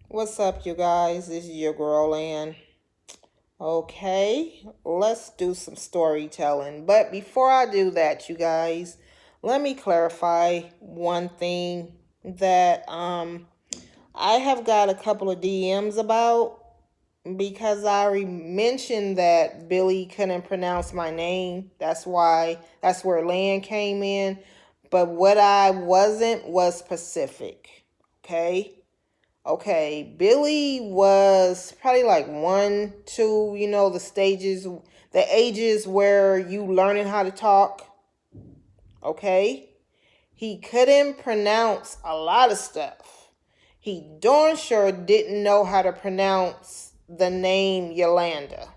What's up, you guys? This is your girl, Ann. Okay, let's do some storytelling. But before I do that, you guys, let me clarify one thing that I have got a couple of DMs about because mentioned that Billy couldn't pronounce my name. That's where Land came in. But what I wasn't was Pacific. Okay? Okay, Billy was probably like one, two, the ages where you learning how to talk. Okay, he couldn't pronounce a lot of stuff. He darn sure didn't know how to pronounce the name Yolanda.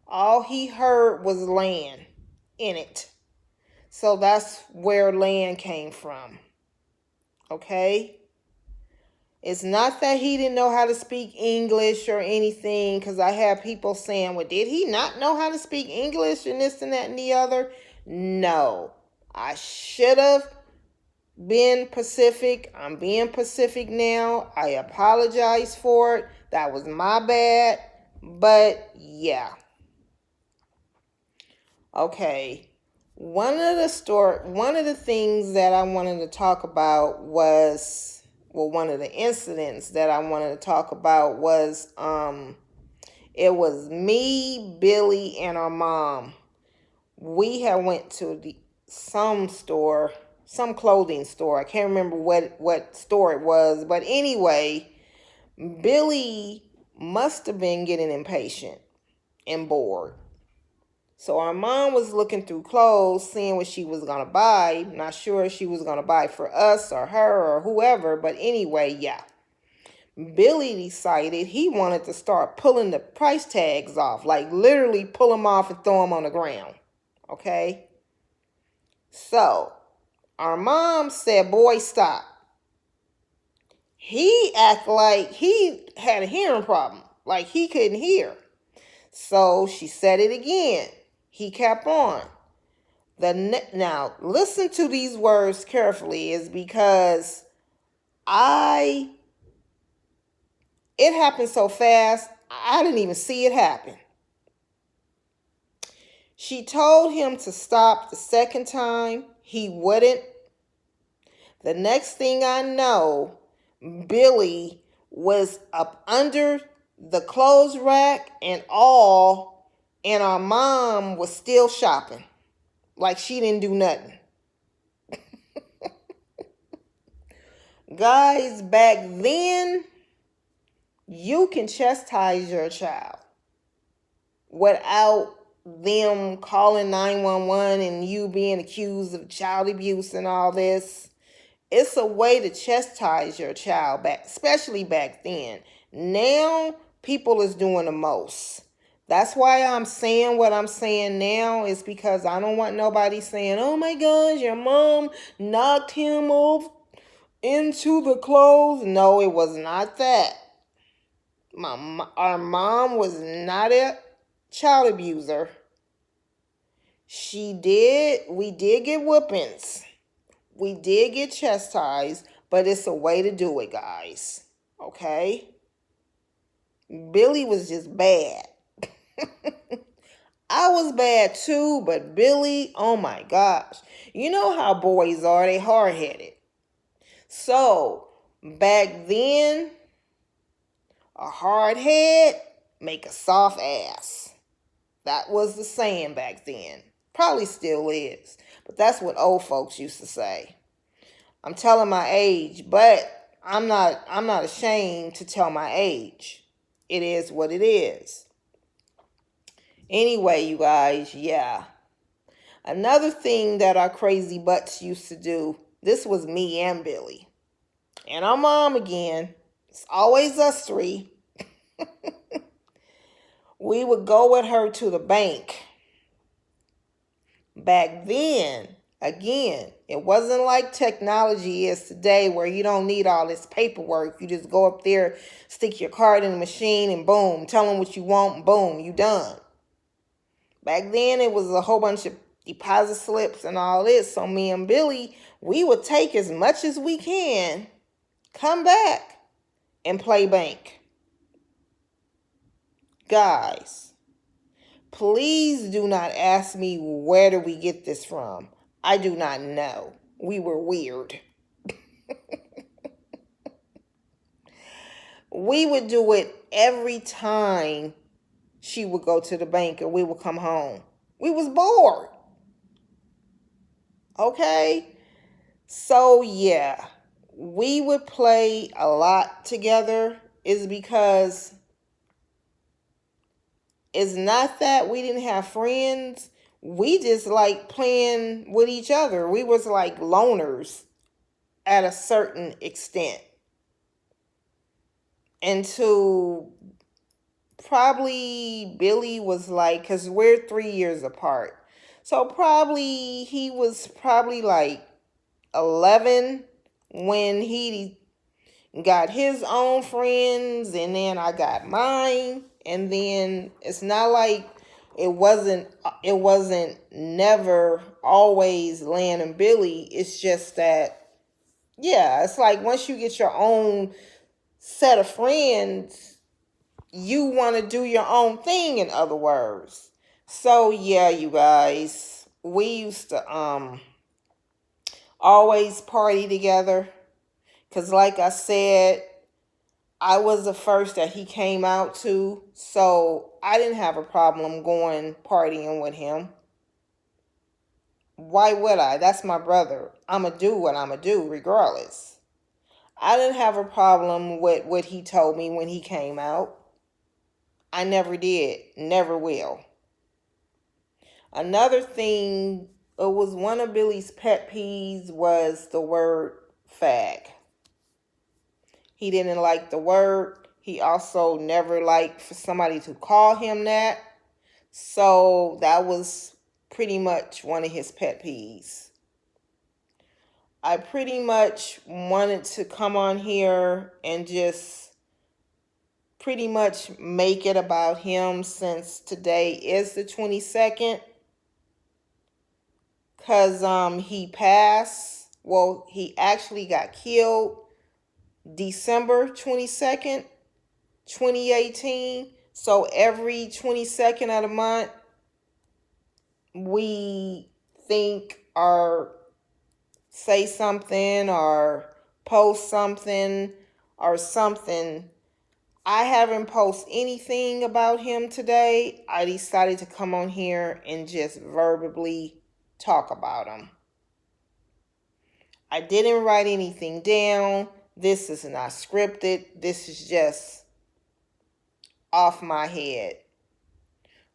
All he heard was land in it. So that's where land came from. Okay? It's not that he didn't know how to speak English or anything, because I have people saying, well, did he not know how to speak English and this and that and the other? No. I should have been Pacific. I'm being Pacific now. I apologize for it. That was my bad. But yeah. Okay. One of the things that I wanted to talk about was, well, one of the incidents that I wanted to talk about was it was me, Billy, and our mom. We had went to some clothing store. I can't remember what store it was, but anyway, Billy must have been getting impatient and bored. So our mom was looking through clothes, seeing what she was going to buy. Not sure if she was going to buy for us or her or whoever, but anyway, yeah. Billy decided he wanted to start pulling the price tags off, like literally pull them off and throw them on the ground. Okay? So our mom said, boy, stop. He acted like he had a hearing problem, like he couldn't hear. So she said it again. He kept on. Now, listen to these words carefully, is because it happened so fast, I didn't even see it happen. She told him to stop the second time. He wouldn't. The next thing I know, Billy was up under the clothes rack and all, and our mom was still shopping like she didn't do nothing. Guys, back then, you can chastise your child without them calling 911 and you being accused of child abuse and all this. It's a way to chastise your child back, especially back then. Now, people is doing the most. That's why I'm saying what I'm saying now, is because I don't want nobody saying, oh my gosh, your mom knocked him off into the clothes. No, it was not that. Our mom was not a child abuser. We did get whoopings. We did get chastised, but it's a way to do it, guys. Okay? Billy was just bad. I was bad too, but Billy, oh my gosh. You know how boys are, they hard-headed. So, back then, a hard head make a soft ass. That was the saying back then. Probably still is. But that's what old folks used to say. I'm telling my age, but I'm not ashamed to tell my age. It is what it is. Anyway, you guys, yeah. Another thing that our crazy butts used to do, this was me and Billy. And our mom again. It's always us three. We would go with her to the bank. Back then, again, it wasn't like technology is today where you don't need all this paperwork. You just go up there, stick your card in the machine, and boom, tell them what you want, and boom, you done. Back then, it was a whole bunch of deposit slips and all this. So me and Billy, we would take as much as we can, come back, and play bank. Guys, please do not ask me where do we get this from. I do not know. We were weird. We would do it every time she would go to the bank and we would come home. We was bored. Okay? So yeah, we would play a lot together is because it's not that we didn't have friends. We just like playing with each other. We was like loners at a certain extent. And to probably Billy was like, because we're 3 years apart. So probably he was probably like 11 when he got his own friends, and then I got mine. And then it's not like it wasn't never always Lan and Billy. It's just that, yeah, it's like once you get your own set of friends, you want to do your own thing, in other words. So yeah, you guys, we used to always party together, because like I said, I was the first that he came out to, so I didn't have a problem going partying with him. Why would I? That's my brother. I'ma do what I'ma do regardless. I didn't have a problem with what he told me when he came out. I never did, never will. Another thing, it was one of Billy's pet peeves was the word fag. He didn't like the word. He also never liked for somebody to call him that. So that was pretty much one of his pet peeves. I pretty much wanted to come on here and just pretty much make it about him, since today is the 22nd. Because he passed. Well, he actually got killed December 22nd, 2018. So every 22nd of the month, we think or say something or post something or something. I haven't posted anything about him today. I decided to come on here and just verbally talk about him. I didn't write anything down. This is not scripted. This is just off my head.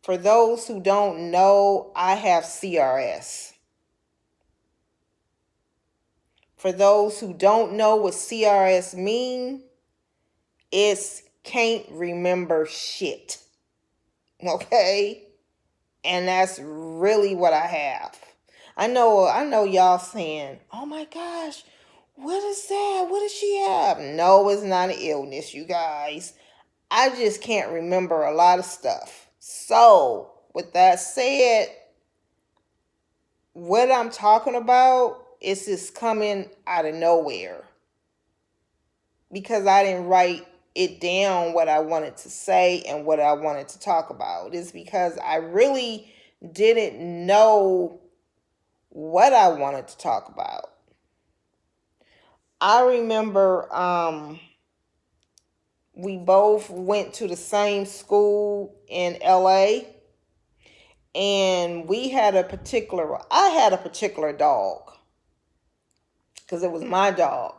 For those who don't know, I have CRS. For those who don't know what CRS mean, it's can't remember shit. Okay? And that's really what I have. I know y'all saying, "Oh my gosh, what is that? What does she have?" No, it's not an illness, you guys. I just can't remember a lot of stuff. So, with that said, what I'm talking about is just coming out of nowhere, because I didn't write it down what I wanted to say and what I wanted to talk about. It's because I really didn't know what I wanted to talk about. I remember we both went to the same school in LA, and I had a particular dog, because it was my dog.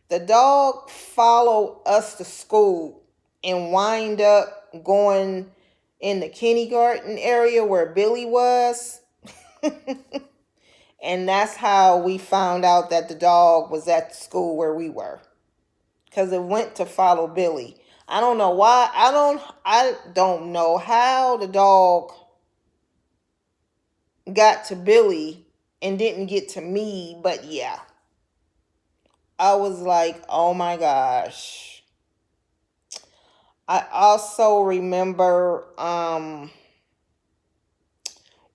The dog followed us to school and wind up going in the kindergarten area where Billy was. And that's how we found out that the dog was at the school where we were, because it went to follow Billy. I don't know why. I don't know how the dog got to Billy and didn't get to me, but yeah. I was like, "Oh my gosh." I also remember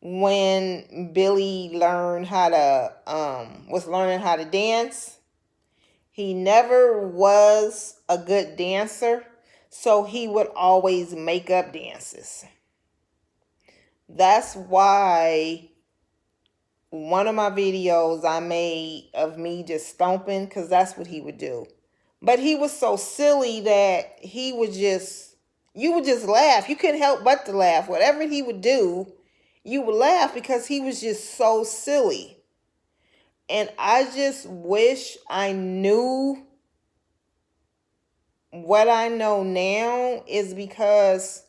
when Billy was learning how to dance. He never was a good dancer, so he would always make up dances. That's why one of my videos I made of me just stomping, because that's what he would do. But he was so silly that he would just, you would just laugh. You couldn't help but to laugh. Whatever he would do, you would laugh because he was just so silly. And I just wish I knew what I know now, is because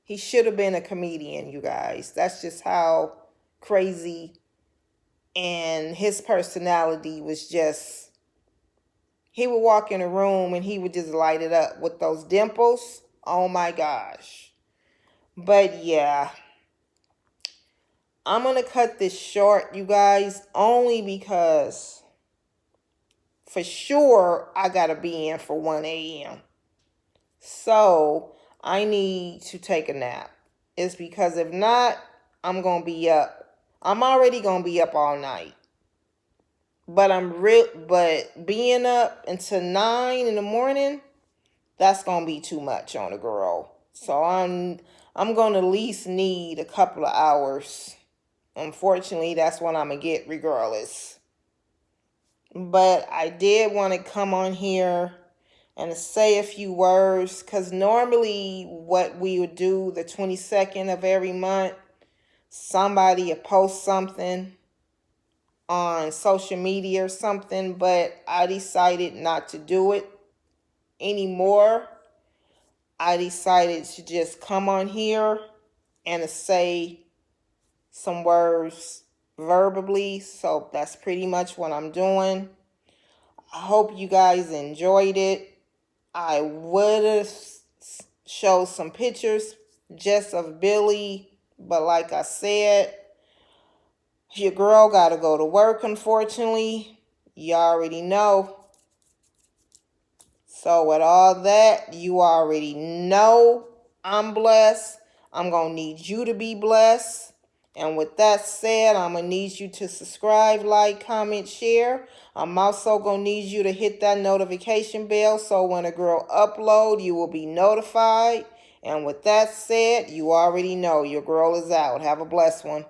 he should have been a comedian, you guys. That's just how crazy, and his personality was just, he would walk in a room and he would just light it up with those dimples. Oh my gosh. But yeah, I'm going to cut this short, you guys, only because for sure I got to be in for 1 a.m. So I need to take a nap. It's because if not, I'm going to be up. I'm already going to be up all night. But but being up until 9 in the morning, that's going to be too much on a girl. So I'm going to at least need a couple of hours. Unfortunately, that's what I'm going to get regardless. But I did want to come on here and say a few words, because normally what we would do the 22nd of every month, somebody would post something on social media or something, but I decided not to do it anymore. I decided to just come on here and to say some words verbally. So that's pretty much what I'm doing. I hope you guys enjoyed it. I would have showed some pictures just of Billy, but like I said, your girl got to go to work, unfortunately. You already know. So with all that, you already know I'm blessed. I'm going to need you to be blessed. And with that said, I'm going to need you to subscribe, like, comment, share. I'm also going to need you to hit that notification bell so when a girl upload, you will be notified. And with that said, you already know your girl is out. Have a blessed one.